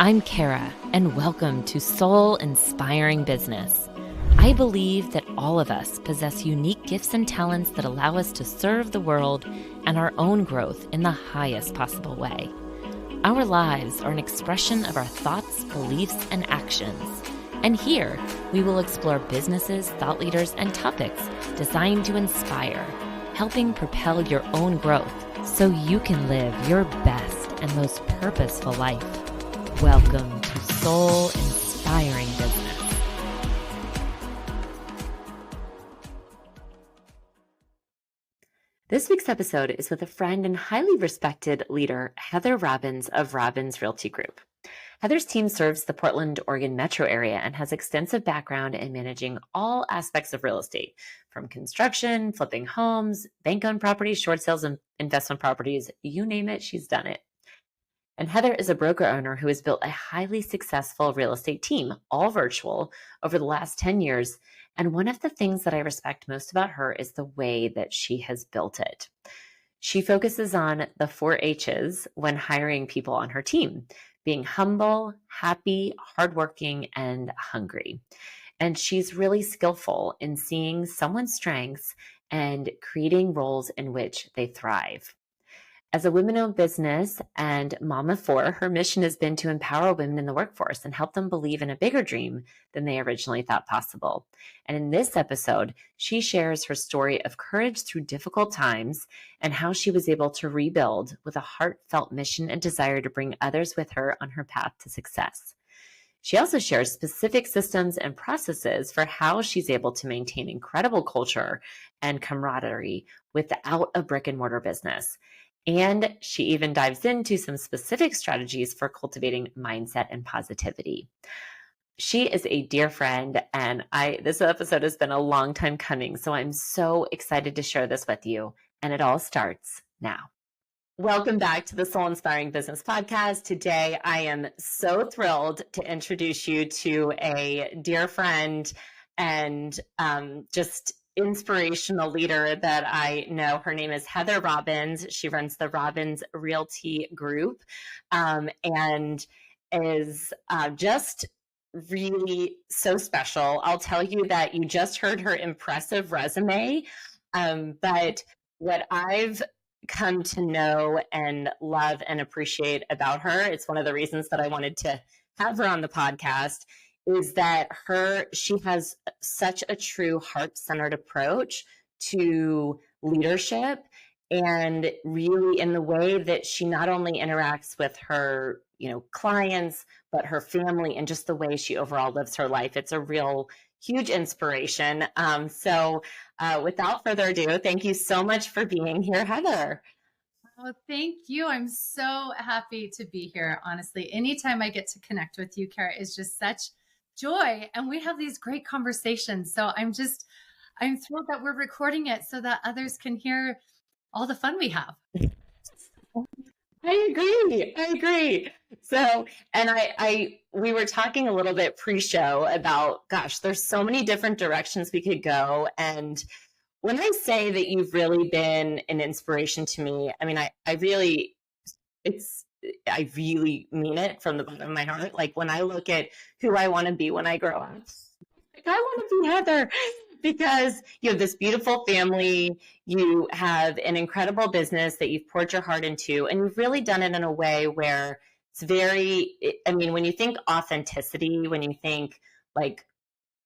I'm Kara, and welcome to Soul Inspiring Business. I believe that all of us possess unique gifts and talents that allow us to serve the world and our own growth in the highest possible way. Our lives are an expression of our thoughts, beliefs, and actions. And here, we will explore businesses, thought leaders, and topics designed to inspire, helping propel your own growth so you can live your best and most purposeful life. Welcome to Soul Inspiring Business. This week's episode is with a friend and highly respected leader, Heather Robbins of Robbins Realty Group. Heather's team serves the Portland, Oregon metro area and has extensive background in managing all aspects of real estate, from construction, flipping homes, bank-owned properties, short sales, and investment properties. You name it, she's done it. And Heather is a broker owner who has built a highly successful real estate team, all virtual, over the last 10 years. And one of the things that I respect most about her is the way that she has built it. She focuses on the 4 H's when hiring people on her team: being humble, happy, hardworking, and hungry. And she's really skillful in seeing someone's strengths and creating roles in which they thrive. As a women-owned business and mom of 4, her mission has been to empower women in the workforce and help them believe in a bigger dream than they originally thought possible. And in this episode, she shares her story of courage through difficult times and how she was able to rebuild with a heartfelt mission and desire to bring others with her on her path to success. She also shares specific systems and processes for how she's able to maintain incredible culture and camaraderie without a brick-and-mortar business. And she even dives into some specific strategies for cultivating mindset and positivity. She is a dear friend, and this episode has been a long time coming, so I'm so excited to share this with you, and it all starts now. Welcome back to the Soul Inspiring Business Podcast. Today, I am so thrilled to introduce you to a dear friend and just inspirational leader that I know. Her name is Heather Robbins. She runs the Robbins Realty Group and is just really so special. I'll tell you that you just heard her impressive resume, but what I've come to know and love and appreciate about her, it's one of the reasons that I wanted to have her on the podcast, is that she has such a true heart-centered approach to leadership, and really in the way that she not only interacts with her, clients, but her family, and just the way she overall lives her life. It's a real huge inspiration. So without further ado, thank you so much for being here, Heather. Oh, thank you. I'm so happy to be here. Honestly, anytime I get to connect with you, Kara, is just such joy. And we have these great conversations. So I'm thrilled that we're recording it so that others can hear all the fun we have. I agree. So, and we were talking a little bit pre-show about, gosh, there's so many different directions we could go. And when I say that you've really been an inspiration to me, I mean, I really mean it from the bottom of my heart. Like when I look at who I want to be when I grow up, like I want to be Heather, because you have this beautiful family, you have an incredible business that you've poured your heart into, and you've really done it in a way where it's when you think authenticity, when you think like,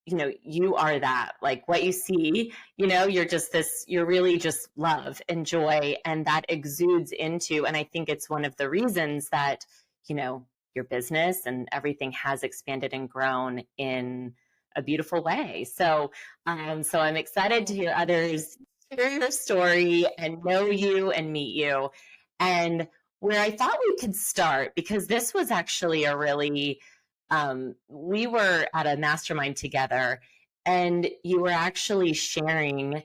you are that, like what you see, you're really just love and joy, and that exudes into, and I think it's one of the reasons that, your business and everything has expanded and grown in a beautiful way. So I'm excited to hear others hear your story and know you and meet you. And where I thought we could start, because this was actually a really, we were at a mastermind together, and you were actually sharing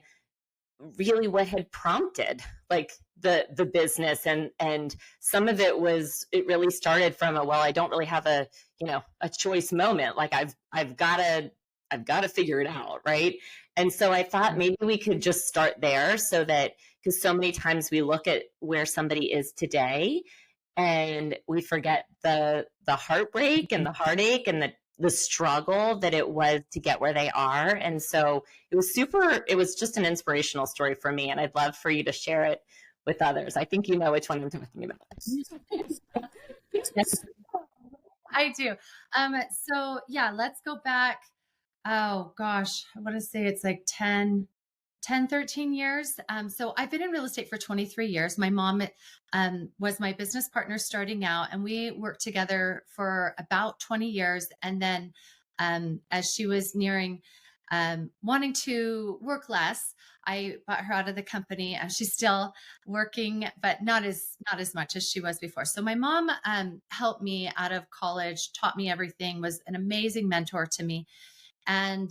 really what had prompted like the business, and some of it really started from I don't really have a choice moment. Like I've got to figure it out, right? And so I thought maybe we could just start there, so that, because so many times we look at where somebody is today and we forget the heartbreak and the heartache and the struggle that it was to get where they are. And so it was just an inspirational story for me, and I'd love for you to share it with others. I think you know which one I'm talking about. I do. So yeah, let's go back. Oh gosh, I want to say it's like 13 years. So I've been in real estate for 23 years. My mom was my business partner starting out, and we worked together for about 20 years. And then as she was nearing wanting to work less, I bought her out of the company, and she's still working, but not as much as she was before. So my mom helped me out of college, taught me everything, was an amazing mentor to me, and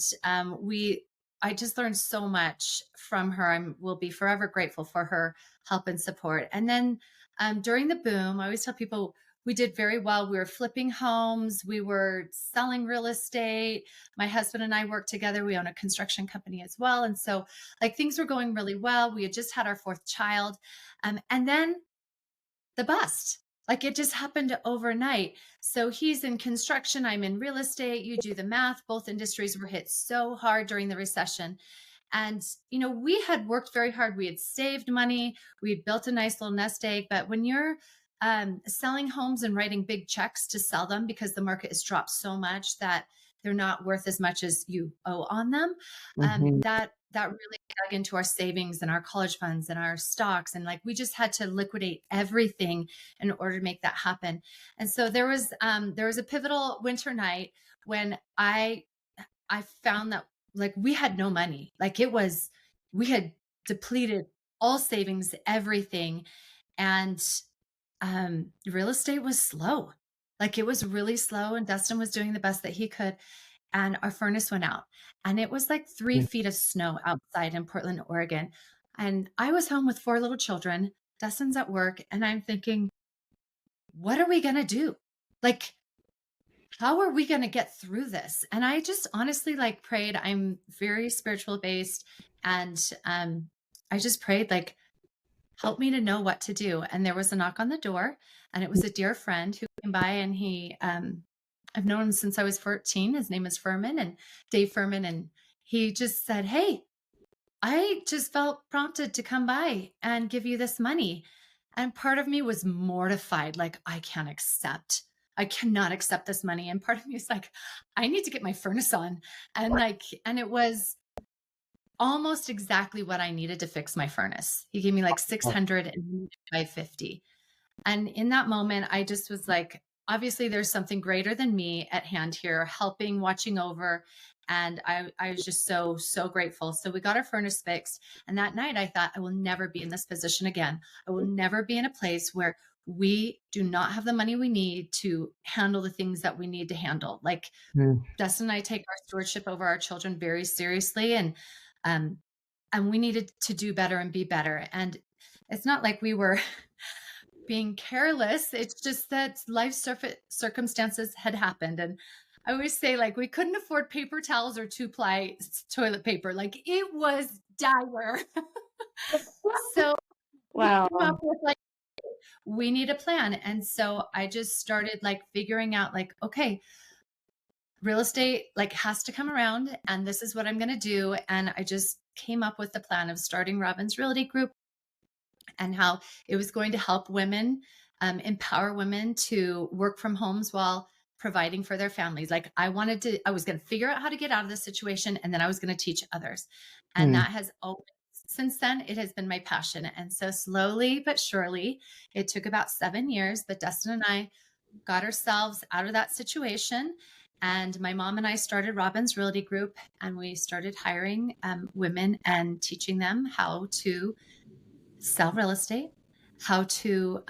I just learned so much from her. I will be forever grateful for her help and support. And then during the boom, I always tell people we did very well. We were flipping homes, we were selling real estate. My husband and I worked together. We own a construction company as well. And so, like, things were going really well. We had just had our fourth child. And then the bust. Like, it just happened overnight. So he's in construction, I'm in real estate. You do the math. Both industries were hit so hard during the recession. And, we had worked very hard. We had saved money. We had built a nice little nest egg. But when you're selling homes and writing big checks to sell them because the market has dropped so much that they're not worth as much as you owe on them, that really dug into our savings and our college funds and our stocks. And, like, we just had to liquidate everything in order to make that happen. And so there was a pivotal winter night when I found that, like, we had no money. Like, we had depleted all savings, everything. And real estate was slow. Like, it was really slow, and Dustin was doing the best that he could. And our furnace went out, and it was like 3 feet of snow outside in Portland, Oregon. And I was home with 4 little children. Dustin's at work, and I'm thinking, what are we going to do? Like, how are we going to get through this? And I just honestly, like, prayed. I'm very spiritual based. And I just prayed, like, help me to know what to do. And there was a knock on the door, and it was a dear friend who came by, and I've known him since I was 14. His name is Furman, and Dave Furman. And he just said, "Hey, I just felt prompted to come by and give you this money." And part of me was mortified. Like, I cannot accept this money. And part of me is like, I need to get my furnace on. And it was almost exactly what I needed to fix my furnace. He gave me like 600 and 550. And in that moment, I just was like, obviously there's something greater than me at hand here, helping, watching over. And I was just so, so grateful. So we got our furnace fixed. And that night I thought, I will never be in this position again. I will never be in a place where we do not have the money we need to handle the things that we need to handle. Like, Dustin and I take our stewardship over our children very seriously. And we needed to do better and be better. And it's not like we were being careless. It's just that life circumstances had happened. And I always say, like, we couldn't afford paper towels or 2-ply toilet paper. Like, it was dire. So Wow. we came up with, like, we need a plan. And so I just started, like, figuring out, like, okay, real estate, like, has to come around, and this is what I'm going to do. And I just came up with the plan of starting Robbins Realty Group, and how it was going to help women, empower women to work from homes while providing for their families. Like, I was going to figure out how to get out of this situation, and then I was going to teach others. And that has always, since then, it has been my passion. And so slowly but surely, it took about 7 years, but Dustin and I got ourselves out of that situation. And my mom and I started Robbins Realty Group, and we started hiring women and teaching them how to sell real estate, how to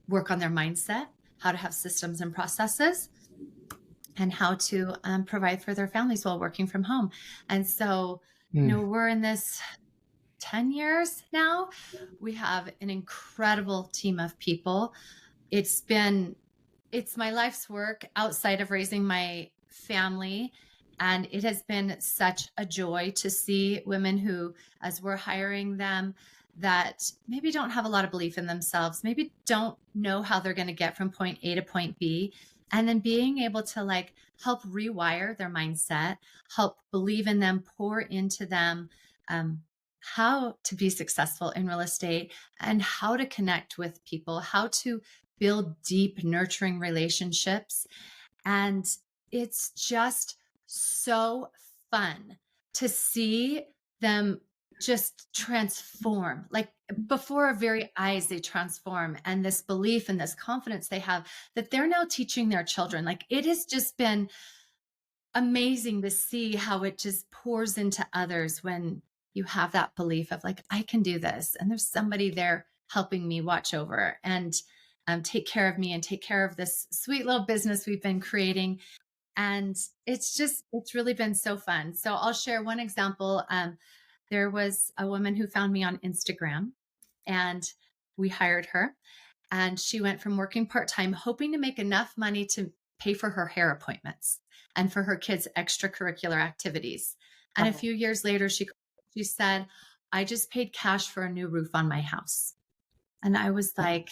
work on their mindset, how to have systems and processes, and how to provide for their families while working from home. And so, we're in this 10 years now. We have an incredible team of people. It's my life's work outside of raising my family. And it has been such a joy to see women who, as we're hiring them, that maybe don't have a lot of belief in themselves, maybe don't know how they're going to get from point A to point B. And then being able to like help rewire their mindset, help believe in them, pour into them, um, how to be successful in real estate and how to connect with people, how to build deep, nurturing relationships. And it's just so fun to see them just transform. Like before our very eyes, they transform. And this belief and this confidence they have that they're now teaching their children. Like it has just been amazing to see how it just pours into others when you have that belief of like, I can do this. And there's somebody there helping me watch over and take care of me and take care of this sweet little business we've been creating. And it's really been so fun. So I'll share one example. There was a woman who found me on Instagram and we hired her. And she went from working part-time, hoping to make enough money to pay for her hair appointments and for her kids' extracurricular activities. And a Oh, few years later, she said, I just paid cash for a new roof on my house. And I was like,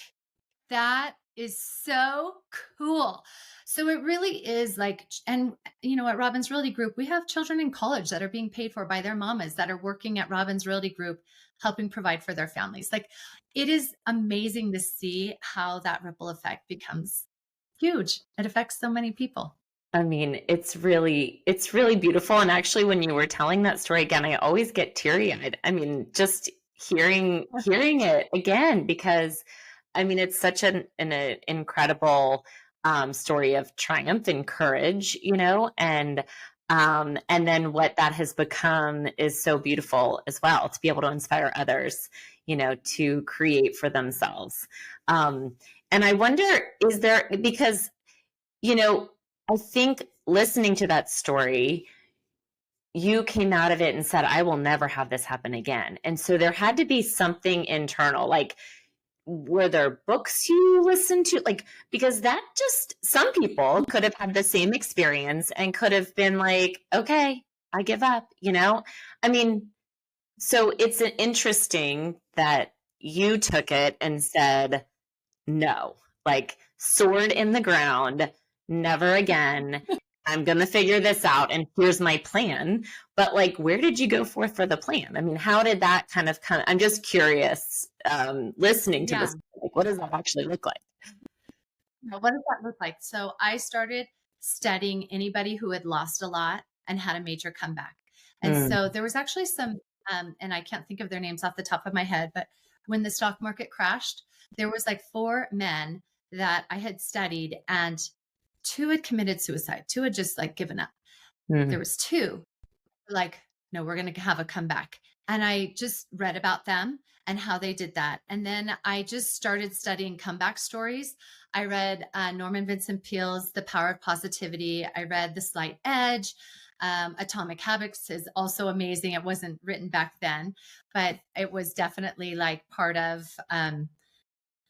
that is so cool. So it really is like, and you know, at Robbins Realty Group, we have children in college that are being paid for by their mamas that are working at Robbins Realty Group, helping provide for their families. Like it is amazing to see how that ripple effect becomes huge. It affects so many people. I mean, it's really beautiful. And actually, when you were telling that story again, I always get teary-eyed. I mean, just hearing it again, because I mean, it's such an incredible story of triumph and courage, you know, and then what that has become is so beautiful as well, to be able to inspire others, you know, to create for themselves. And I wonder, is there, because you know, I think listening to that story, you came out of it and said, I will never have this happen again. And so there had to be something internal. Like, were there books you listened to? Like, because that just, some people could have had the same experience and could have been like, okay, I give up, you know? I mean, so it's interesting that you took it and said, no, like sword in the ground, never again. I'm going to figure this out and here's my plan. But like, where did you go forth for the plan? I mean, how did that kind of I'm just curious, listening to Yeah. this, like, what does that actually look like? Now, what does that look like? So I started studying anybody who had lost a lot and had a major comeback. And Mm, so there was actually some, and I can't think of their names off the top of my head, but when the stock market crashed, there was like four men that I had studied and two had committed suicide. Two had just like given up. There mm, was two like, no, we're going to have a comeback. And I just read about them and how they did that. And then I just started studying comeback stories. I read Norman Vincent Peale's The Power of Positivity. I read The Slight Edge. Atomic Habits is also amazing. It wasn't written back then, but it was definitely like part of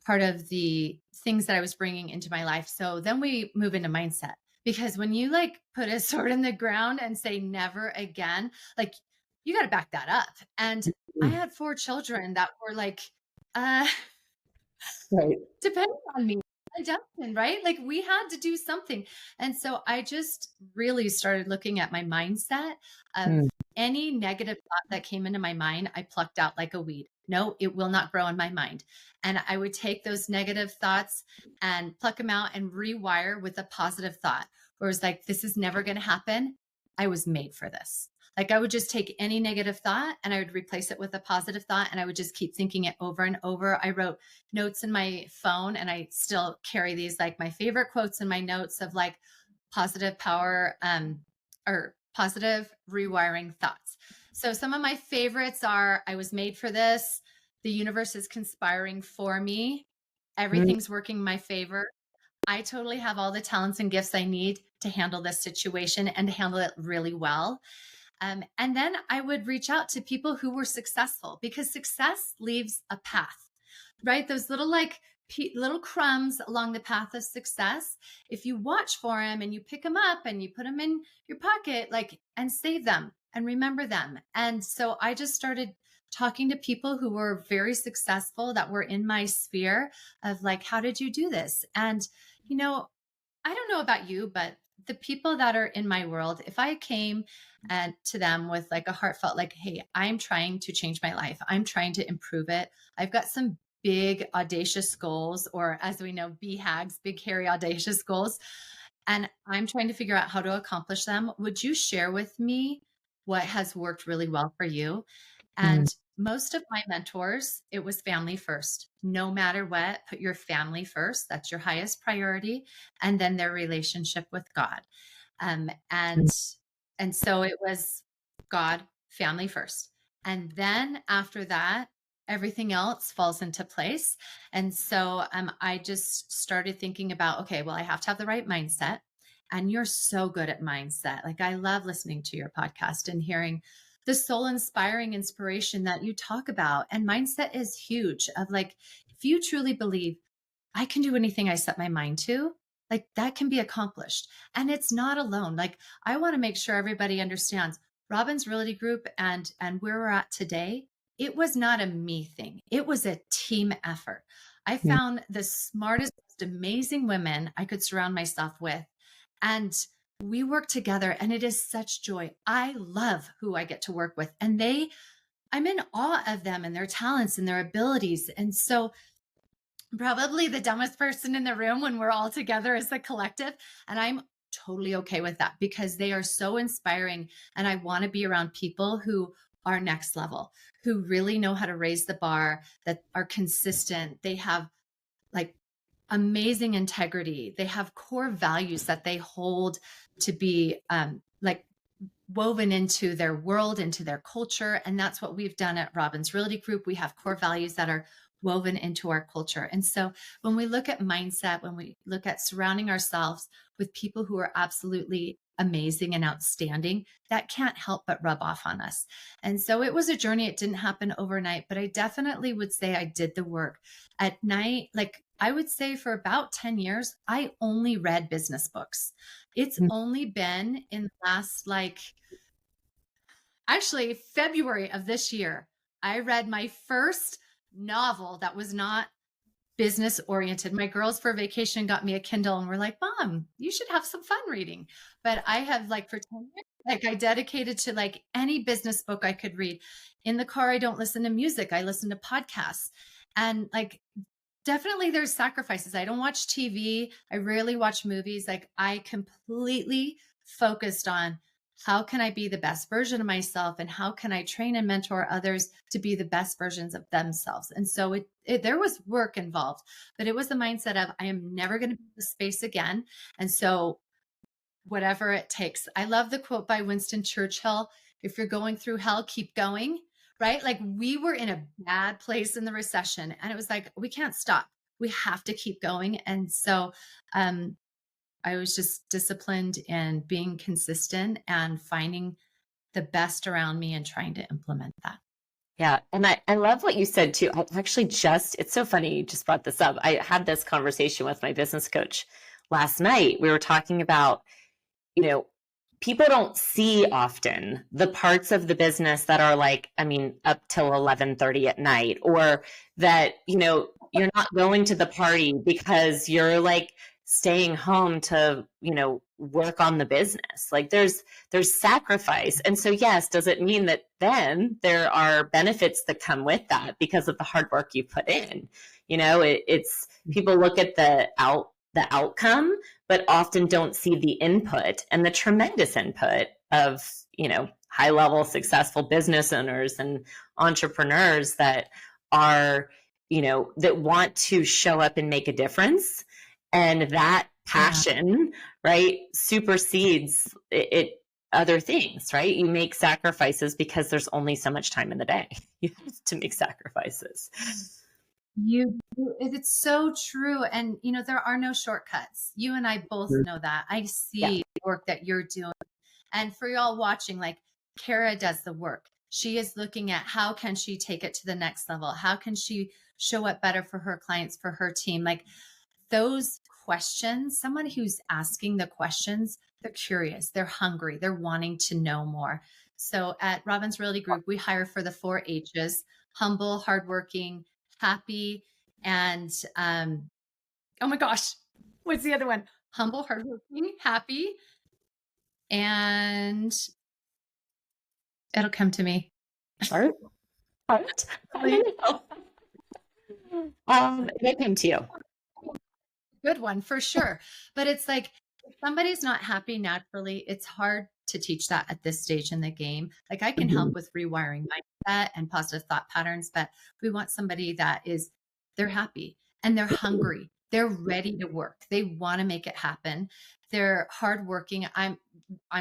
the things that I was bringing into my life. So then we move into mindset because when you like put a sword in the ground and say never again, like you got to back that up. And I mm. had four children that were like, uh, Right. depending on me and Justin, right? Like we had to do something. And so I just really started looking at my mindset of Mm, any negative thought that came into my mind, I plucked out like a weed. No, it will not grow in my mind. And I would take those negative thoughts and pluck them out and rewire with a positive thought. Whereas like, this is never going to happen. I was made for this. Like I would just take any negative thought and I would replace it with a positive thought and I would just keep thinking it over and over. I wrote notes in my phone and I still carry these, like my favorite quotes in my notes of like positive power or positive rewiring thoughts. So some of my favorites are I was made for this. The universe is conspiring for me. mm, Everything's working in my favor. I totally have all the talents and gifts I need to handle this situation and to handle it really well. And then I would reach out to people who were successful because success leaves a path, right? Those little like little crumbs along the path of success. If you watch for them and you pick them up and you put them in your pocket, like and save them and remember them. And so I just started talking to people who were very successful that were in my sphere of like, how did you do this? And, you know, I don't know about you, but the people that are in my world, if I came and to them with like a heartfelt, like, hey, I'm trying to change my life, I'm trying to improve it. I've got some big audacious goals, or as we know, BHAGs, big, hairy, audacious goals. And I'm trying to figure out how to accomplish them. Would you share with me what has worked really well for you? Mm. And most of my mentors, it was family first. No matter what, put your family first. That's your highest priority. And then their relationship with God. Um, and Mm. and so it was God, family first. And then after that, everything else falls into place. And so I just started thinking about, okay, well, I have to have the right mindset. And you're so good at mindset. Like I love listening to your podcast and hearing the soul inspiring inspiration that you talk about. And mindset is huge of like, if you truly believe I can do anything I set my mind to, like that can be accomplished. And it's not alone. Like I want to make sure everybody understands Robbins Realty Group and where we're at today. It was not a me thing. It was a team effort. I Mm. found the smartest, most amazing women I could surround myself with. And we work together and it is such joy. I love who I get to work with and I'm in awe of them and their talents and their abilities. And so probably the dumbest person in the room when we're all together as a collective. And I'm totally okay with that because they are so inspiring. And I want to be around people who are next level, who really know how to raise the bar, that are consistent. They have like amazing integrity. They have core values that they hold to be like woven into their world, into their culture. And that's what we've done at Robbins Realty Group. We have core values that are woven into our culture. And so when we look at mindset, when we look at surrounding ourselves with people who are absolutely amazing and outstanding, that can't help but rub off on us. And so it was a journey. It didn't happen overnight, but I definitely would say I did the work at night. Like I would say for about 10 years, I only read business books. It's Mm. only been in the last like actually February of this year, I read my first novel that was not business oriented. My girls for vacation got me a Kindle and were like, Mom, you should have some fun reading. But I have like for 10 years, like I dedicated to like any business book I could read. In the car, I don't listen to music. I listen to podcasts. And like definitely there's sacrifices. I don't watch TV. I rarely watch movies. Like I completely focused on how can I be the best version of myself and how can I train and mentor others to be the best versions of themselves. And so there was work involved, but it was the mindset of I am never going to be in this space again. And so whatever it takes. I love the quote by Winston Churchill, if you're going through hell, keep going, right? Like we were in a bad place in the recession and it was like, we can't stop. We have to keep going. And so I was just disciplined in being consistent and finding the best around me and trying to implement that. Yeah. And I love what you said too. I actually it's so funny you just brought this up. I had this conversation with my business coach last night. We were talking about, you know, people don't see often the parts of the business that are like, I mean, up till 11:30 at night, or that, you're not going to the party because you're like staying home to, work on the business. Like there's sacrifice. And so yes, does it mean that then there are benefits that come with that because of the hard work you put in? It's people look at the outcome, but often don't see the input and the tremendous input of, high level successful business owners and entrepreneurs that are, that want to show up and make a difference. And that Yeah. passion, right, supersedes other things, right? You make sacrifices because there's only so much time in the day. You have to make sacrifices. It's so true. And, there are no shortcuts. You and I both know that. I Yeah. see the work that you're doing. And for y'all watching, like Kara does the work. She is looking at how can she take it to the next level? How can she show up better for her clients, for her team? Like those questions, someone who's asking the questions, they're curious, they're hungry, they're wanting to know more. So at Robbins Realty Group, we hire for the 4 H's: humble, hardworking, happy, and oh my gosh, what's the other one? Humble, hardworking, happy, and it'll come to me. Heart? Heart? I don't know. It'll come to you. Good one for sure. But it's like, if somebody's not happy naturally, it's hard to teach that at this stage in the game. Like, I can help with rewiring mindset and positive thought patterns, but we want somebody that is, they're happy and they're hungry. They're ready to work. They want to make it happen. They're hardworking. I'm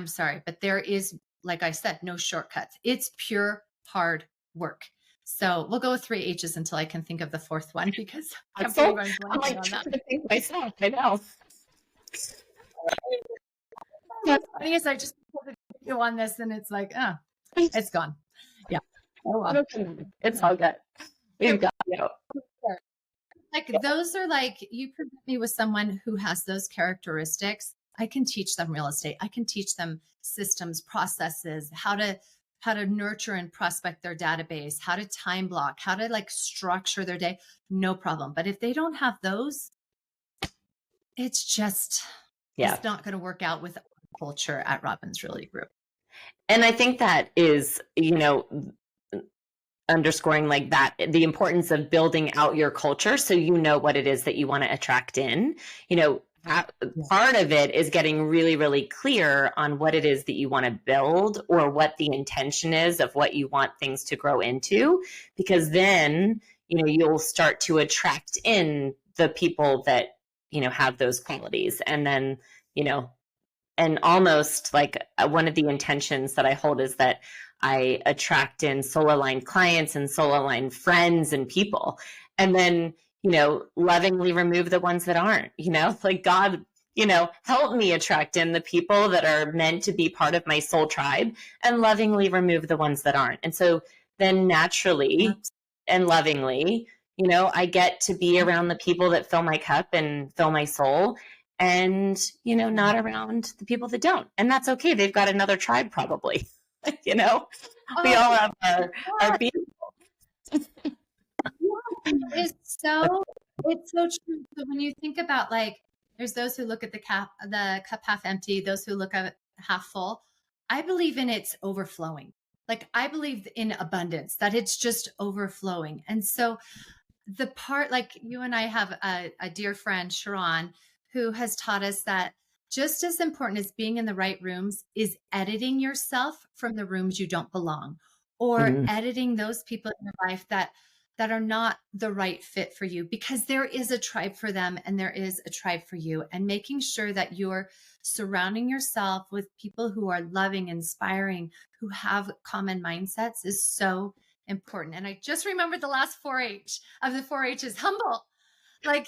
sorry, but there is, like I said, no shortcuts. It's pure hard work. So we'll go with 3 H's until I can think of the fourth one, because I can't believe I'm I'm blanking on trying that. to think myself. I know. What's funny is I just pulled a video on this and it's like, oh, it's gone. Yeah. Oh, well. It's all good. We've got you. Like, those are like, you present me with someone who has those characteristics. I can teach them real estate. I can teach them systems, processes, how to nurture and prospect their database, how to time block, how to like structure their day. No problem. But if they don't have those, it's just, it's not going to work out with culture at Robbins Realty Group. And I think that is, underscoring like that, the importance of building out your culture so you know what it is that you want to attract in. Part of it is getting really, really clear on what it is that you want to build, or what the intention is of what you want things to grow into, because then, you'll start to attract in the people that, have those qualities. And then, and almost like one of the intentions that I hold is that I attract in soul aligned clients and soul aligned friends and people. And then, lovingly remove the ones that aren't, like, God, help me attract in the people that are meant to be part of my soul tribe, and lovingly remove the ones that aren't. And so then naturally and lovingly, I get to be around the people that fill my cup and fill my soul, and, not around the people that don't. And that's okay. They've got another tribe probably, we all have our people. It's so true. So when you think about, like, there's those who look at the cup half empty, those who look at it half full. I believe in its overflowing. Like, I believe in abundance, that it's just overflowing. And so the part, like, you and I have a dear friend, Sharon, who has taught us that just as important as being in the right rooms is editing yourself from the rooms you don't belong, or editing those people in your life that are not the right fit for you, because there is a tribe for them and there is a tribe for you. And making sure that you're surrounding yourself with people who are loving, inspiring, who have common mindsets is so important. And I just remembered the last 4-H of the 4-H's, humble. Like,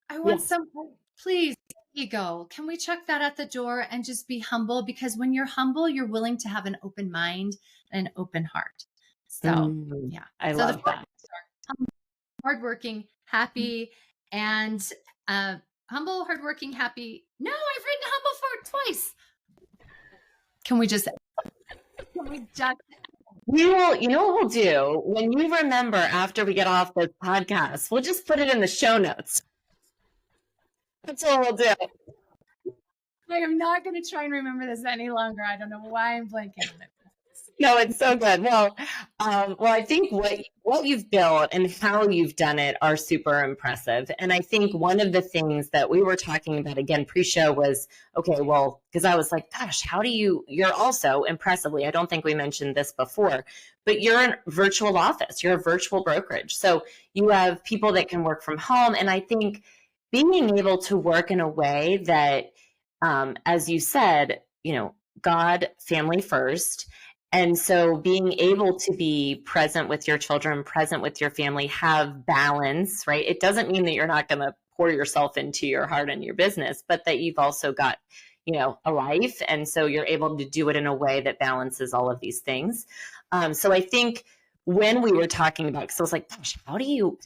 I want someone, please, ego. Can we check that at the door and just be humble? Because when you're humble, you're willing to have an open mind and an open heart. So yeah, I love that. Hardworking, happy, and humble, hardworking, happy. No, I've written humble for twice. Can we just? We will, you know what we'll do? When you remember after we get off this podcast, we'll just put it in the show notes. That's what we'll do. I am not going to try and remember this any longer. I don't know why I'm blanking on it. No, it's so good. Well, I think what you've built and how you've done it are super impressive. And I think one of the things that we were talking about again pre-show was, okay, well, because I was like, gosh, you're also impressively, I don't think we mentioned this before, but you're a virtual office, you're a virtual brokerage. So you have people that can work from home. And I think being able to work in a way that, as you said, God, family first. And so being able to be present with your children, present with your family, have balance, right? It doesn't mean that you're not going to pour yourself into your heart and your business, but that you've also got, a life. And so you're able to do it in a way that balances all of these things. So I think when we were talking about, because I was like, gosh, how do you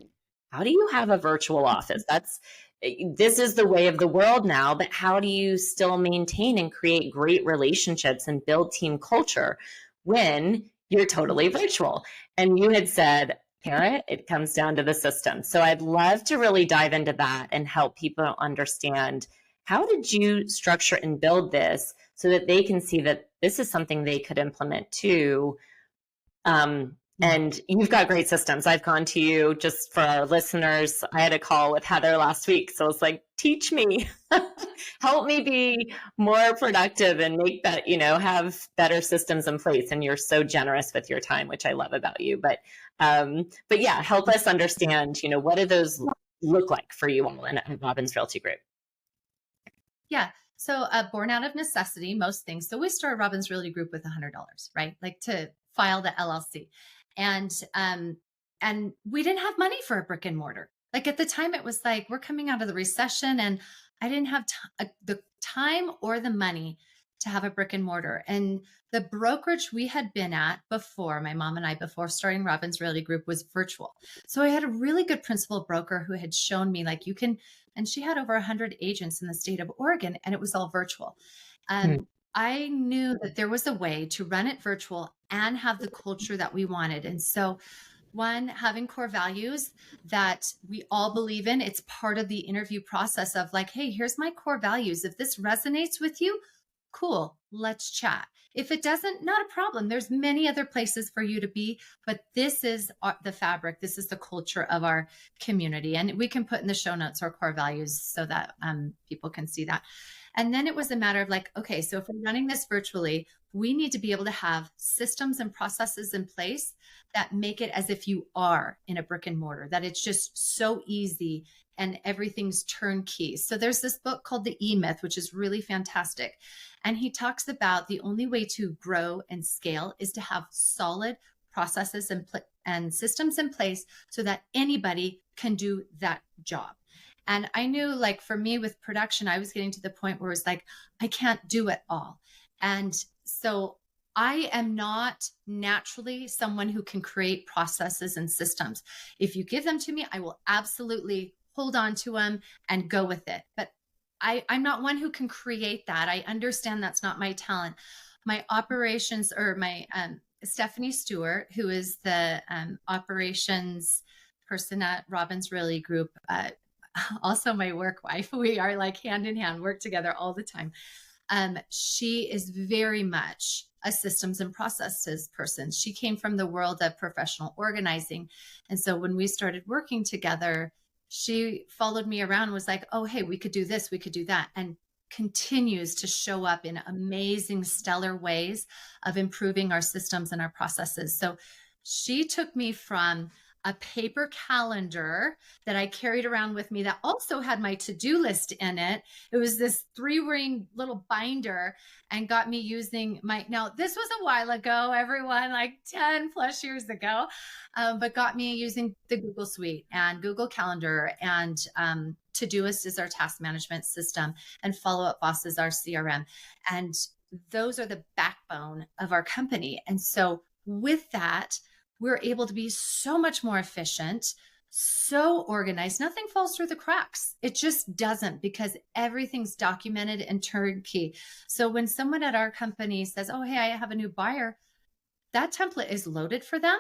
have a virtual office? This is the way of the world now, but how do you still maintain and create great relationships and build team culture when you're totally virtual. And you had said, Kara, it comes down to the system. So I'd love to really dive into that and help people understand, how did you structure and build this so that they can see that this is something they could implement too. And you've got great systems. I've gone to you, just for our listeners. I had a call with Heather last week. So it's like, teach me, help me be more productive and make that, have better systems in place. And you're so generous with your time, which I love about you. But yeah, help us understand, what do those look like for you all in Robbins Realty Group? Yeah. So born out of necessity, most things. So we started Robbins Realty Group with $100, right? Like to file the LLC. And we didn't have money for a brick and mortar. Like at the time, it was like, we're coming out of the recession and I didn't have the time or the money to have a brick and mortar. And the brokerage we had been at before, my mom and I, before starting Robbins Realty Group, was virtual. So I had a really good principal broker who had shown me, like, you can, and she had over 100 agents in the state of Oregon, and it was all virtual. I knew that there was a way to run it virtual and have the culture that we wanted. And so, one, having core values that we all believe in. It's part of the interview process of like, hey, here's my core values. If this resonates with you, cool, let's chat. If it doesn't, not a problem. There's many other places for you to be, but this is the fabric. This is the culture of our community. And we can put in the show notes our core values so that people can see that. And then it was a matter of like, okay, so if we're running this virtually, we need to be able to have systems and processes in place that make it as if you are in a brick and mortar, that it's just so easy and everything's turnkey. So there's this book called The E-Myth, which is really fantastic. And he talks about the only way to grow and scale is to have solid processes and systems in place so that anybody can do that job. And I knew, like, for me with production, I was getting to the point where it's like, I can't do it all. And so I am not naturally someone who can create processes and systems. If you give them to me, I will absolutely hold on to them and go with it. But I'm not one who can create that. I understand that's not my talent. My operations, or my Stephanie Stewart, who is the operations person at Robbins Realty Group, also my work wife. We are like hand in hand, work together all the time. She is very much a systems and processes person. She came from the world of professional organizing. And so when we started working together, she followed me around and was like, oh, hey, we could do this, we could do that. And continues to show up in amazing, stellar ways of improving our systems and our processes. So she took me from a paper calendar that I carried around with me that also had my to-do list in it. It was this 3-ring little binder, and got me using now this was a while ago, everyone, like 10 plus years ago, but got me using the Google Suite and Google Calendar, and Todoist is our task management system, and Follow Up Boss is our CRM. And those are the backbone of our company. And so with that, we're able to be so much more efficient, so organized. Nothing falls through the cracks. It just doesn't, because everything's documented and turnkey. So when someone at our company says, oh, hey, I have a new buyer, that template is loaded for them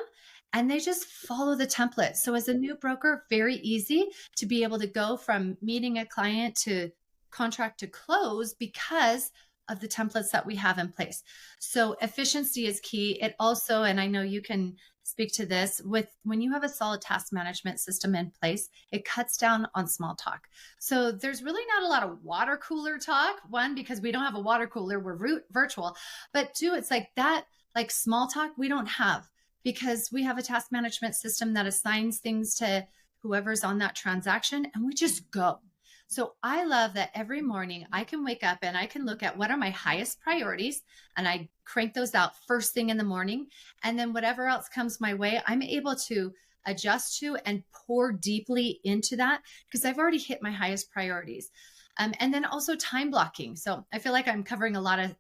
and they just follow the template. So as a new broker, very easy to be able to go from meeting a client to contract to close because of the templates that we have in place. So efficiency is key. It also, and I know you can speak to this, when you have a solid task management system in place, it cuts down on small talk. So there's really not a lot of water cooler talk. One, because we don't have a water cooler, we're virtual. But two, it's like that, like small talk we don't have, because we have a task management system that assigns things to whoever's on that transaction, and we just go. So I love that every morning I can wake up and I can look at what are my highest priorities, and I crank those out first thing in the morning. And then whatever else comes my way, I'm able to adjust to and pour deeply into that because I've already hit my highest priorities. And then also time blocking. So I feel like I'm covering a lot of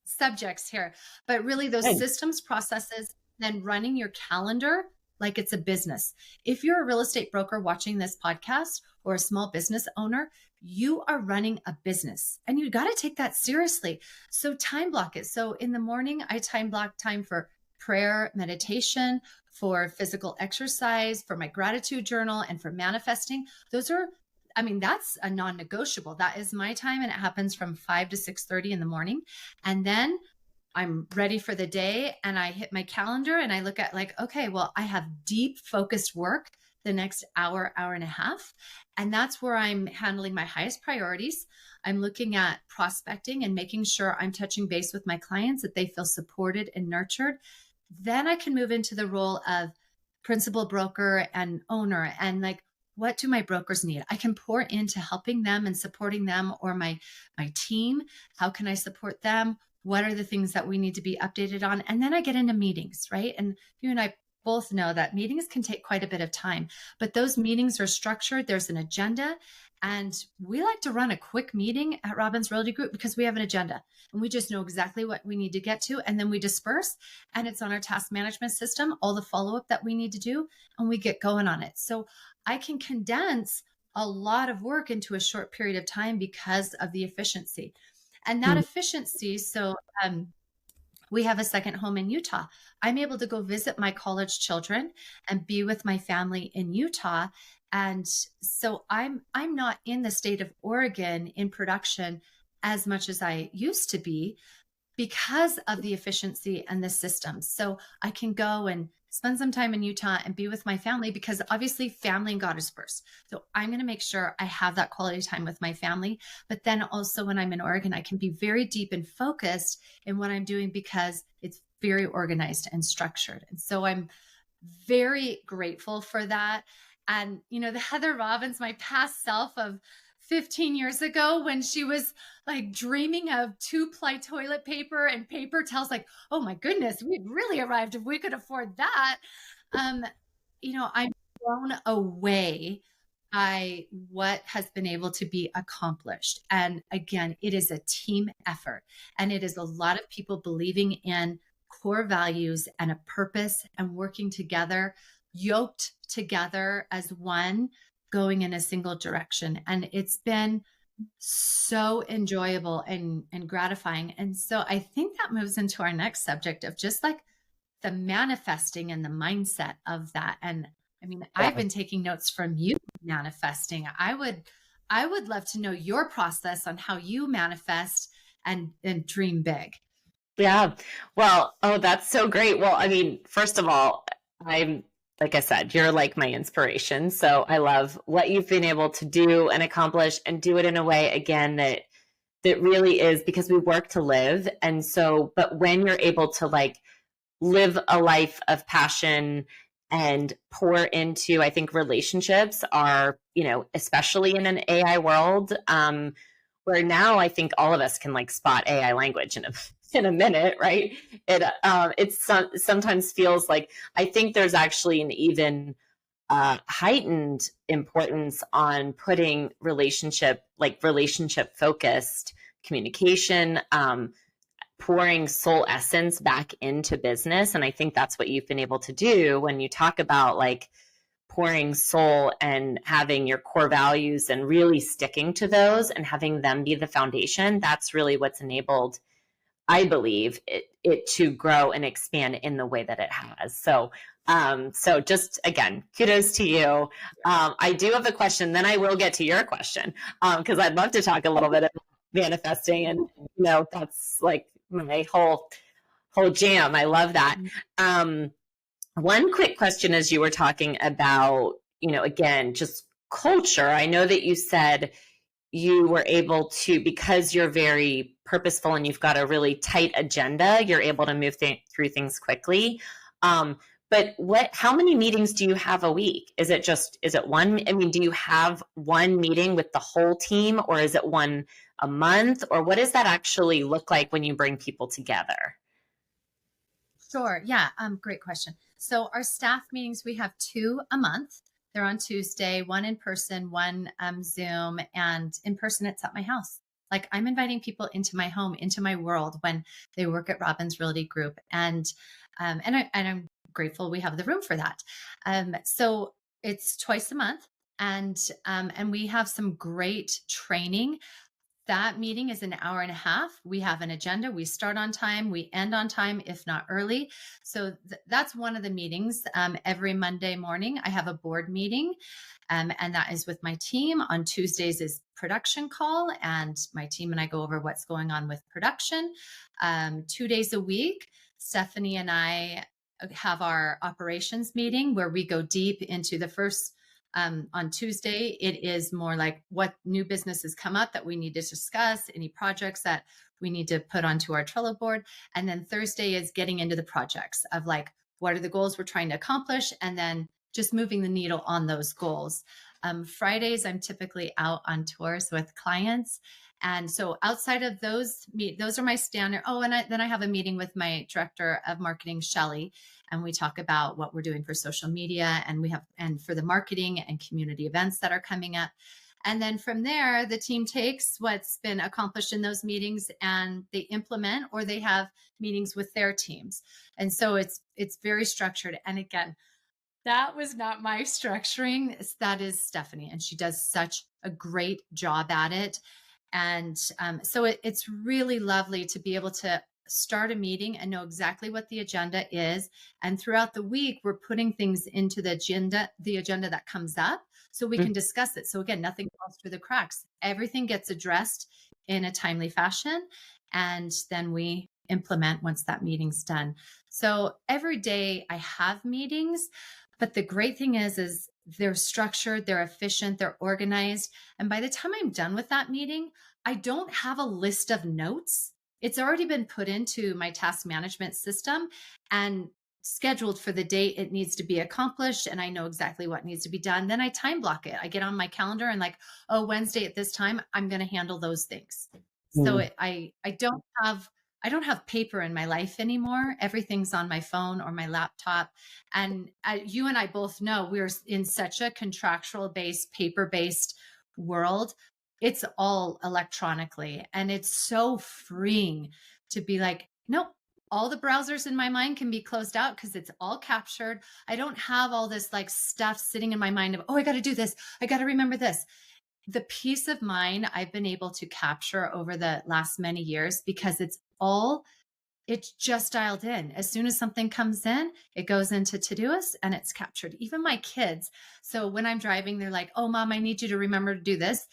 subjects here, but really those systems, processes, then running your calendar like it's a business. If you're a real estate broker watching this podcast, or a small business owner, you are running a business and you got to take that seriously. So time block it. So in the morning, I time block time for prayer, meditation, for physical exercise, for my gratitude journal, and for manifesting. Those are, I mean, that's a non-negotiable. That is my time, and it happens from 5 to 6:30 in the morning. And then I'm ready for the day, and I hit my calendar and I look at like, okay, well, I have deep focused work the next hour, hour and a half. And that's where I'm handling my highest priorities. I'm looking at prospecting and making sure I'm touching base with my clients, that they feel supported and nurtured. Then I can move into the role of principal broker and owner, and like, what do my brokers need? I can pour into helping them and supporting them, or my team. How can I support them? What are the things that we need to be updated on? And then I get into meetings, right? And you and I both know that meetings can take quite a bit of time, but those meetings are structured. There's an agenda. And we like to run a quick meeting at Robbins Realty Group because we have an agenda and we just know exactly what we need to get to. And then we disperse, and it's on our task management system, all the follow-up that we need to do, and we get going on it. So I can condense a lot of work into a short period of time because of the efficiency. And that efficiency, so we have a second home in Utah. I'm able to go visit my college children and be with my family in Utah. And so I'm not in the state of Oregon in production as much as I used to be because of the efficiency and the systems. So I can go and spend some time in Utah and be with my family, because obviously family and God is first. So I'm going to make sure I have that quality time with my family. But then also when I'm in Oregon, I can be very deep and focused in what I'm doing because it's very organized and structured. And so I'm very grateful for that. And, you know, the Heather Robbins, my past self of 15 years ago, when she was like dreaming of 2-ply toilet paper and paper towels, like, oh my goodness, we'd really arrived if we could afford that. You know, I'm blown away by what has been able to be accomplished. And again, it is a team effort, and it is a lot of people believing in core values and a purpose and working together, yoked together as one, going in a single direction. And it's been so enjoyable and gratifying. And so I think that moves into our next subject of just like the manifesting and the mindset of that. And I mean, I've been taking notes from you manifesting. I would love to know your process on how you manifest and dream big. Yeah. Well, oh, that's so great. Well, I mean, first of all, like I said, you're like my inspiration. So I love what you've been able to do and accomplish, and do it in a way, again, that really is, because we work to live. And so, but when you're able to like live a life of passion and pour into, I think relationships are, you know, especially in an AI world, where now I think all of us can like spot AI language in a minute, right? Sometimes feels like, I think there's actually an even heightened importance on putting relationship focused communication, pouring soul essence back into business. And I think that's what you've been able to do when you talk about like pouring soul and having your core values and really sticking to those and having them be the foundation. That's really what's enabled, I believe, it to grow and expand in the way that it has. So just again, kudos to you. I do have a question, then I will get to your question, because I'd love to talk a little bit about manifesting, and you know, that's like my whole jam. I love that. One quick question, as you were talking about, you know, again, just culture. I know that you said you were able to, because you're very purposeful and you've got a really tight agenda, you're able to move through things quickly. But how many meetings do you have a week? Is it one? I mean, do you have one meeting with the whole team, or is it one a month, or what does that actually look like when you bring people together? Sure. Yeah. Great question. So our staff meetings, we have 2 a month. They're on Tuesday, one in person, one Zoom, and in person it's at my house. Like, I'm inviting people into my home, into my world when they work at Robbins Realty Group. And I'm grateful we have the room for that. So it's twice a month. And we have some great training. That meeting is an hour and a half. We have an agenda. We start on time. We end on time, if not early. So that's one of the meetings. Every Monday morning, I have a board meeting, and that is with my team. On Tuesdays is production call, and my team and I go over what's going on with production. 2 days a week, Stephanie and I have our operations meeting where we go deep into the first. On Tuesday, it is more like what new businesses come up that we need to discuss, any projects that we need to put onto our Trello board. And then Thursday is getting into the projects of like, what are the goals we're trying to accomplish? And then just moving the needle on those goals. Fridays, I'm typically out on tours with clients. And so outside of those are my standard. Oh, and then I have a meeting with my director of marketing, Shelly, and we talk about what we're doing for social media, and for the marketing and community events that are coming up. And then from there, the team takes what's been accomplished in those meetings and they implement, or they have meetings with their teams. And so it's very structured. And again, that was not my structuring. That is Stephanie, and she does such a great job at it. And so it's really lovely to be able to start a meeting and know exactly what the agenda is. And throughout the week, we're putting things into the agenda that comes up so we can discuss it. So again, nothing falls through the cracks. Everything gets addressed in a timely fashion. And then we implement once that meeting's done. So every day I have meetings, but the great thing is they're structured, they're efficient, they're organized. And by the time I'm done with that meeting, I don't have a list of notes. It's already been put into my task management system and scheduled for the date it needs to be accomplished. And I know exactly what needs to be done. Then I time block it. I get on my calendar and like, oh, Wednesday at this time, I'm going to handle those things. So I don't have paper in my life anymore. Everything's on my phone or my laptop. And you and I both know we're in such a contractual based, paper based world. It's all electronically. And it's so freeing to be like, nope, all the browsers in my mind can be closed out because it's all captured. I don't have all this like stuff sitting in my mind of, oh, I got to do this. I got to remember this. The peace of mind I've been able to capture over the last many years because it's just dialed in. As soon as something comes in, it goes into Todoist and it's captured. Even my kids. So when I'm driving, they're like, oh, Mom, I need you to remember to do this.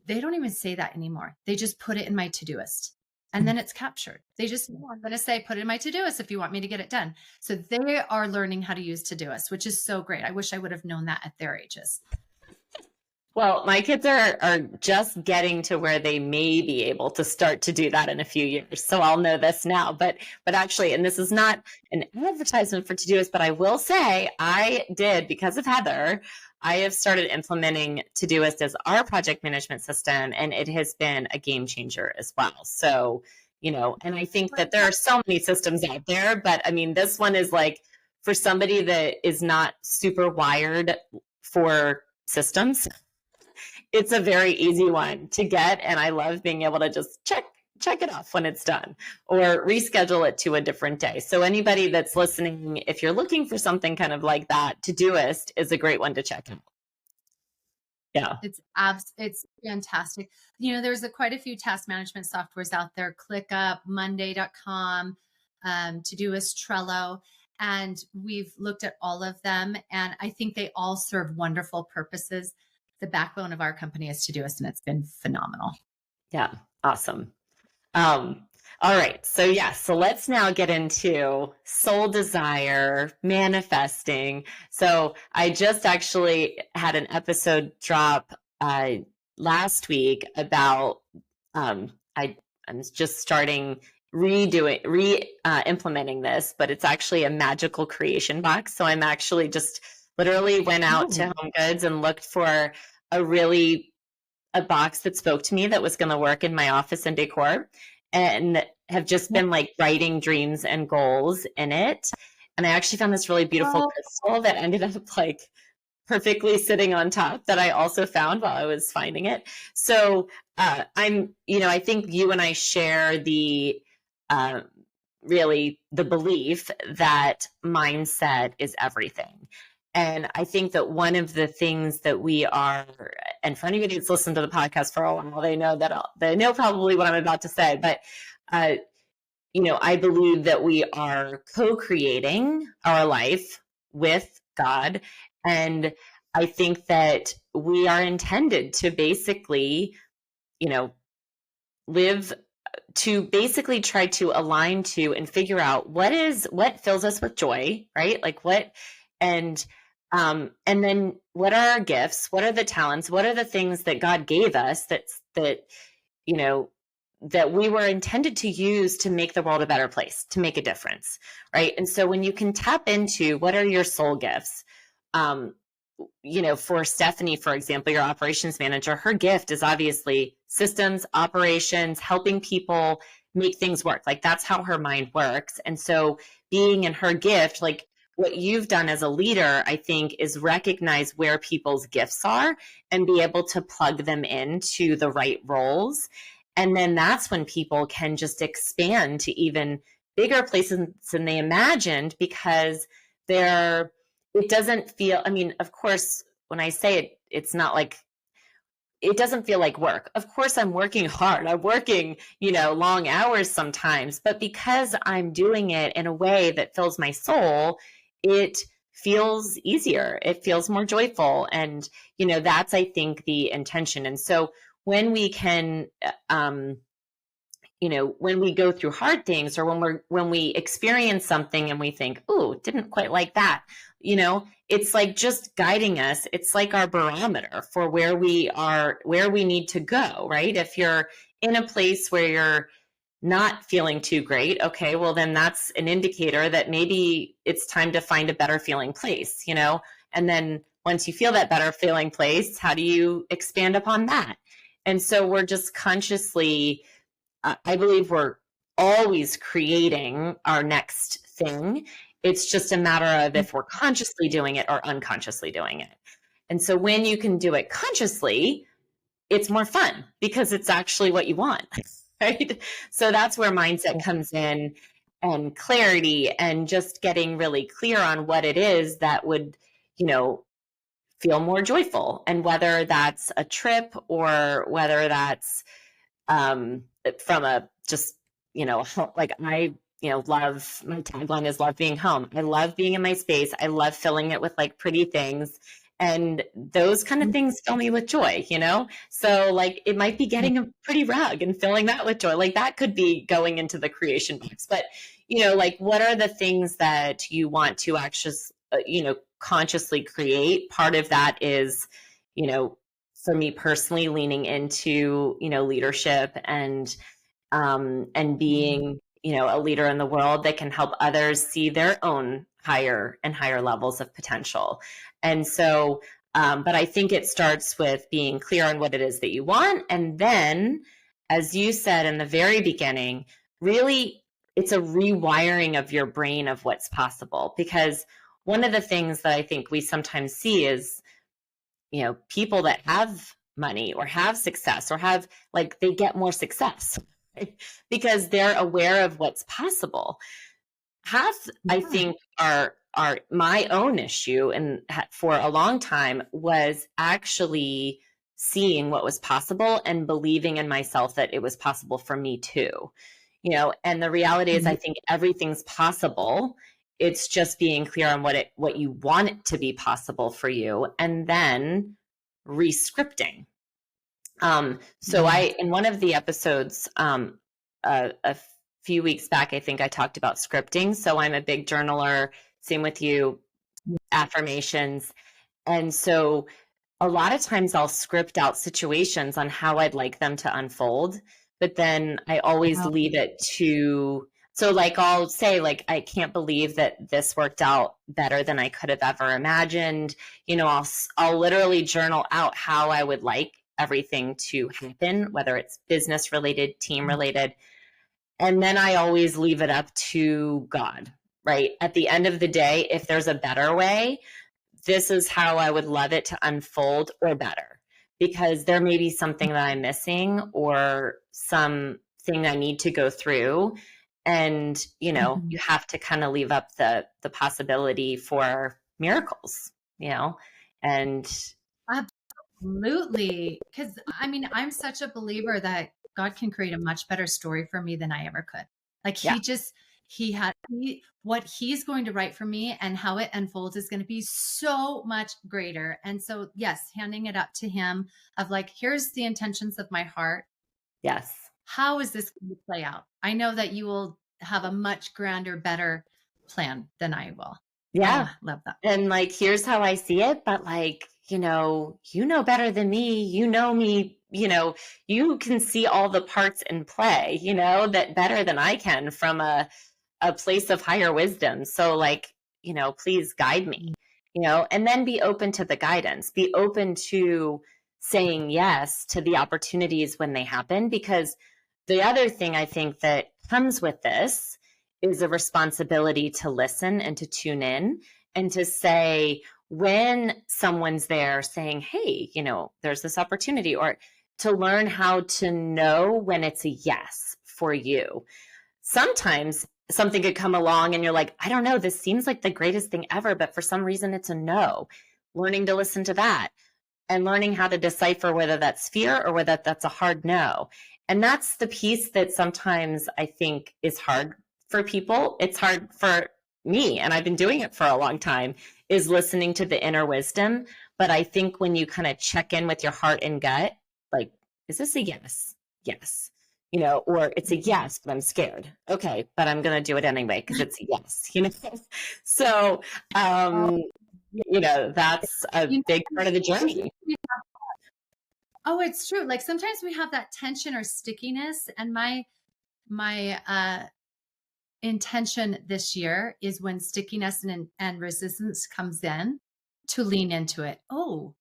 They don't even say that anymore. They just put it in my Todoist and then it's captured. They just know I'm going to say, put it in my Todoist if you want me to get it done. So they are learning how to use Todoist, which is so great. I wish I would have known that at their ages. Well, my kids are just getting to where they may be able to start to do that in a few years. So I'll know this now. But actually, and this is not an advertisement for Todoist, but I will say I did, because of Heather, I have started implementing Todoist as our project management system, and it has been a game changer as well. So, and I think that there are so many systems out there, but I mean, this one is like for somebody that is not super wired for systems. It's a very easy one to get, and I love being able to just check it off when it's done or reschedule it to a different day. So anybody that's listening, if you're looking for something kind of like that, Todoist is a great one to check out. Yeah. It's fantastic. There's quite a few task management softwares out there, ClickUp, Monday.com, Todoist, Trello, and we've looked at all of them, and I think they all serve wonderful purposes. The backbone of our company is Todoist, and it's been phenomenal. Yeah. Awesome. All right. So so let's now get into soul desire, manifesting. So I just actually had an episode drop last week about I'm just starting implementing this, but it's actually a magical creation box. So I'm actually just literally went out to Home Goods and looked for a box that spoke to me that was going to work in my office and decor, and have just been like writing dreams and goals in it. And I actually found this really beautiful crystal that ended up like perfectly sitting on top that I also found while I was finding it. So I think you and I share the really the belief that mindset is everything. And I think that one of the things that we are, and for anybody that's listened to the podcast for a while, they know probably what I'm about to say, but I believe that we are co-creating our life with God. And I think that we are intended to basically, live to basically try to align to and figure out what fills us with joy, right? Like and then what are our gifts? What are the talents? What are the things that God gave us you know, that we were intended to use to make the world a better place, to make a difference, right? And so when you can tap into what are your soul gifts, for Stephanie, for example, your operations manager, her gift is obviously systems, operations, helping people make things work. Like that's how her mind works. And so being in her gift, like what you've done as a leader, I think, is recognize where people's gifts are and be able to plug them into the right roles. And then that's when people can just expand to even bigger places than they imagined because it doesn't feel, I mean, of course, when I say it, it's not like, it doesn't feel like work. Of course, I'm working hard. I'm working, long hours sometimes, but because I'm doing it in a way that fills my soul, it feels easier. It feels more joyful. And, that's, I think, the intention. And so when we can, when we go through hard things or when we experience something and we think, oh, didn't quite like that, it's like just guiding us. It's like our barometer for where we are, where we need to go, right? If you're in a place where you're not feeling too great, okay, well, then that's an indicator that maybe it's time to find a better feeling place, and then once you feel that better feeling place, how do you expand upon that? And so we're just consciously, I believe we're always creating our next thing. It's just a matter of if we're consciously doing it or unconsciously doing it. And so when you can do it consciously, it's more fun because it's actually what you want, right? So that's where mindset comes in, and clarity, and just getting really clear on what it is that would, feel more joyful. And whether that's a trip or whether that's from a just, like I, love, my tagline is love being home. I love being in my space. I love filling it with like pretty things. And those kind of things fill me with joy, So like it might be getting a pretty rug and filling that with joy. Like that could be going into the creation box. But, like what are the things that you want to actually, consciously create? Part of that is, for me personally, leaning into, leadership and being, a leader in the world that can help others see their own higher and higher levels of potential. And so, but I think it starts with being clear on what it is that you want. And then, as you said in the very beginning, really, it's a rewiring of your brain of what's possible. Because one of the things that I think we sometimes see is, people that have money or have success or have like, they get more success, right? Because they're aware of what's possible. Half, I think, are my own issue, and for a long time was actually seeing what was possible and believing in myself that it was possible for me too. And the reality is, I think everything's possible. It's just being clear on what you want it to be possible for you, and then re-scripting. So in one of the episodes, a few weeks back, I think I talked about scripting. So I'm a big journaler. Same with you, affirmations. And so a lot of times I'll script out situations on how I'd like them to unfold, but then I always leave it to, so like I'll say like, I can't believe that this worked out better than I could have ever imagined. I'll literally journal out how I would like everything to happen, whether it's business related, team related. And then I always leave it up to God, right? At the end of the day, if there's a better way, this is how I would love it to unfold, or better, because there may be something that I'm missing or something I need to go through. And, you have to kind of leave up the possibility for miracles. and Absolutely. Because I mean, I'm such a believer that God can create a much better story for me than I ever could. Like yeah, what he's going to write for me and how it unfolds is going to be so much greater. And so, yes, handing it up to him of like, here's the intentions of my heart. yes. How is this going to play out? I know that you will have a much grander, better plan than I will. Yeah. Oh, love that. And like, here's how I see it, but like, you know better than me, me, you can see all the parts in play, that better than I can from a place of higher wisdom. So like, please guide me, and then be open to the guidance, be open to saying yes to the opportunities when they happen. Because the other thing I think that comes with this is a responsibility to listen and to tune in and to say, when someone's there saying, hey, there's this opportunity, or to learn how to know when it's a yes for you. Sometimes something could come along and you're like, I don't know, this seems like the greatest thing ever, but for some reason it's a no. Learning to listen to that and learning how to decipher whether that's fear or whether that's a hard no. And that's the piece that sometimes I think is hard for people. It's hard for me, and I've been doing it for a long time, is listening to the inner wisdom. But I think when you kind of check in with your heart and gut, like, is this a yes? Yes. Or it's a yes, but I'm scared. Okay, but I'm going to do it anyway because it's a yes. So, Oh, that's a you big know, part of the journey. oh, it's true. Like sometimes we have that tension or stickiness, and my intention this year is when stickiness and resistance comes in to lean into it. Oh,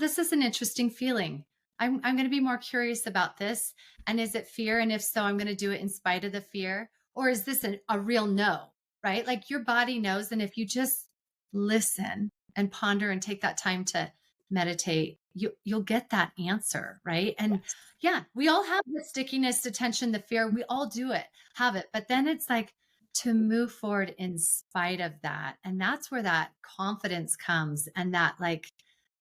this is an interesting feeling. I'm going to be more curious about this. And is it fear? And if so, I'm going to do it in spite of the fear. Or is this a real no? Right? Like your body knows. And if you just listen and ponder and take that time to meditate, you'll get that answer. Right. And yeah, we all have the stickiness, the tension, the fear. We all do it, have it. But then it's like, to move forward in spite of that. And that's where that confidence comes, and that like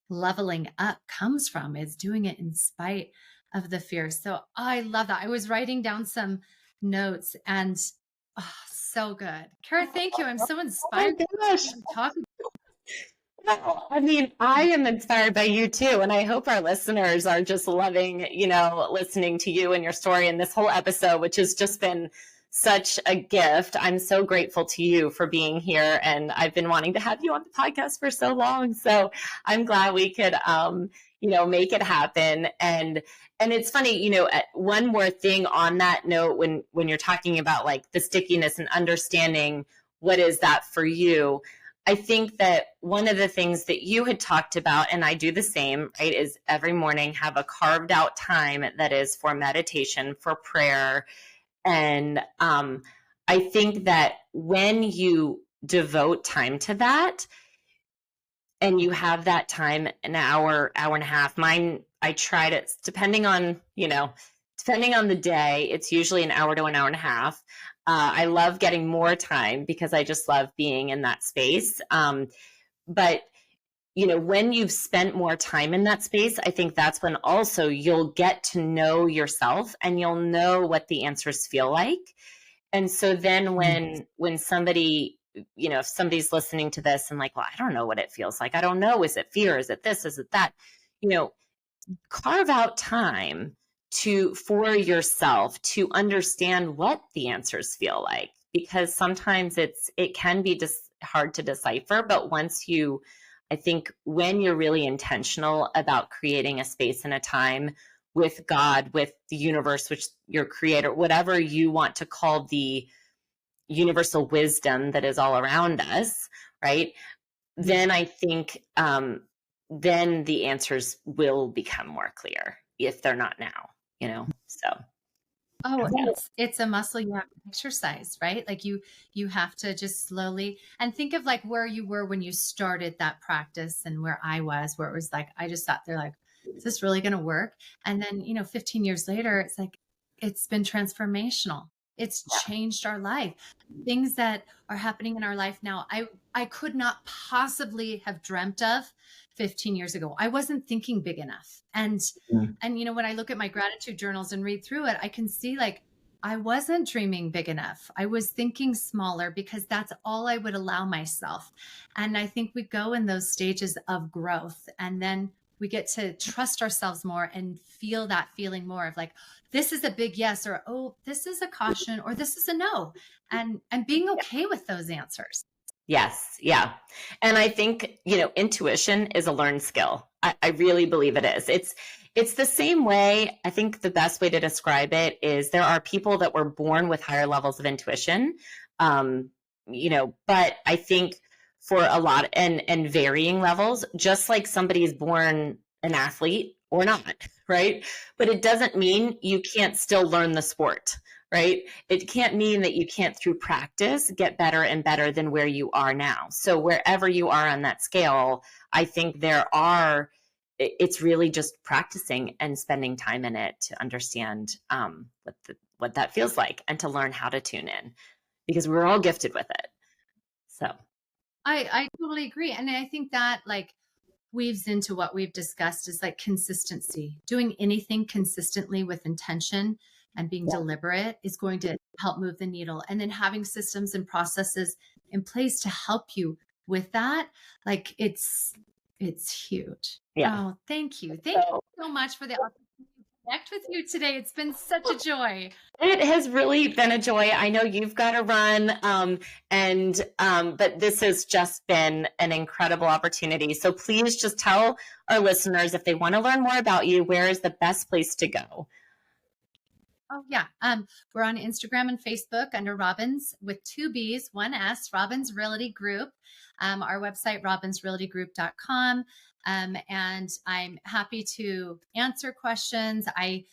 leveling up comes from, is doing it in spite of the fear. So I love that. I was writing down some notes, and so good. Kara, thank you. I'm so Oh my inspired gosh. to talk. Well, I mean, I am inspired by you too. And I hope our listeners are just loving, listening to you and your story and this whole episode, which has just been such a gift. I'm so grateful to you for being here. And I've been wanting to have you on the podcast for so long. So I'm glad we could, make it happen. And it's funny, one more thing on that note, when you're talking about like the stickiness and understanding what is that for you, I think that one of the things that you had talked about, and I do the same, right, is every morning have a carved out time that is for meditation, for prayer. And I think that when you devote time to that, and you have that time, an hour, hour and a half, mine, I tried it, depending on the day, it's usually an hour to an hour and a half. I love getting more time because I just love being in that space. But when you've spent more time in that space, I think that's when also you'll get to know yourself and you'll know what the answers feel like. And so then when somebody, if somebody's listening to this and like, well, I don't know what it feels like. I don't know. Is it fear? Is it this? Is it that? Carve out time for yourself to understand what the answers feel like, because sometimes it can be just hard to decipher. But I think when you're really intentional about creating a space and a time with God, with the universe, which your creator, whatever you want to call the universal wisdom that is all around us, right? Then I think then the answers will become more clear if they're not now. So Oh, yeah. it's a muscle you have to exercise, right? Like you have to just slowly, and think of like where you were when you started that practice and where I was, where it was like I just sat there like, is this really going to work? And then, 15 years later, it's like it's been transformational. It's changed our life. Things that are happening in our life now, I could not possibly have dreamt of 15 years ago. I wasn't thinking big enough. And when I look at my gratitude journals and read through it, I can see like I wasn't dreaming big enough. I was thinking smaller because that's all I would allow myself. And I think we go in those stages of growth, and then we get to trust ourselves more and feel that feeling more of like, this is a big yes, or, oh, this is a caution, or this is a no. And being okay with those answers. Yes. Yeah. And I think, intuition is a learned skill. I really believe it is. It's the same way. I think the best way to describe it is there are people that were born with higher levels of intuition, but I think for a lot and varying levels, just like somebody is born an athlete or not, right? But it doesn't mean you can't still learn the sport, right? It can't mean that you can't, through practice, get better and better than where you are now. So wherever you are on that scale, I think it's really just practicing and spending time in it to understand what that feels like and to learn how to tune in, because we're all gifted with it. So I totally agree. And I think that like weaves into what we've discussed is like consistency. Doing anything consistently with intention and being deliberate is going to help move the needle. And then having systems and processes in place to help you with that, like it's huge. Yeah. Oh, thank you. Thank you so much for the opportunity to connect with you today. It's been such a joy. It has really been a joy. I know you've got to run, but this has just been an incredible opportunity. So please just tell our listeners, if they want to learn more about you, where is the best place to go? Oh, yeah. We're on Instagram and Facebook under Robbins with 2 B's, 1 S, Robbins Realty Group. Our website, robbinsrealtygroup.com. And I'm happy to answer questions. I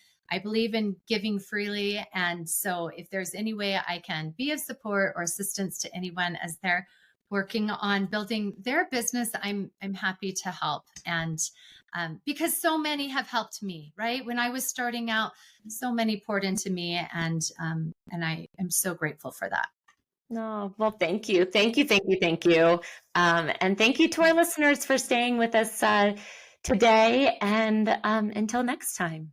believe in giving freely. And so if there's any way I can be of support or assistance to anyone as they're working on building their business, I'm happy to help. And because so many have helped me, right? When I was starting out, so many poured into me, and I am so grateful for that. No, well, thank you. Thank you. Thank you. Thank you. And thank you to our listeners for staying with us today. And until next time.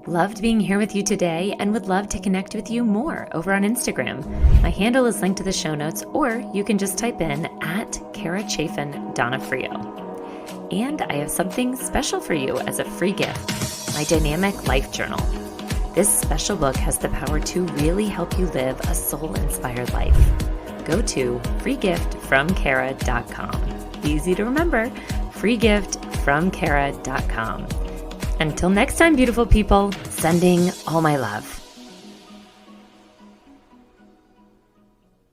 Loved being here with you today and would love to connect with you more over on Instagram. My handle is linked to the show notes, or you can just type in @Chaffin Donofrio. And I have something special for you as a free gift, my Dynamic Life Journal. This special book has the power to really help you live a soul-inspired life. Go to freegiftfromkara.com. Easy to remember, freegiftfromkara.com. Until next time, beautiful people, sending all my love.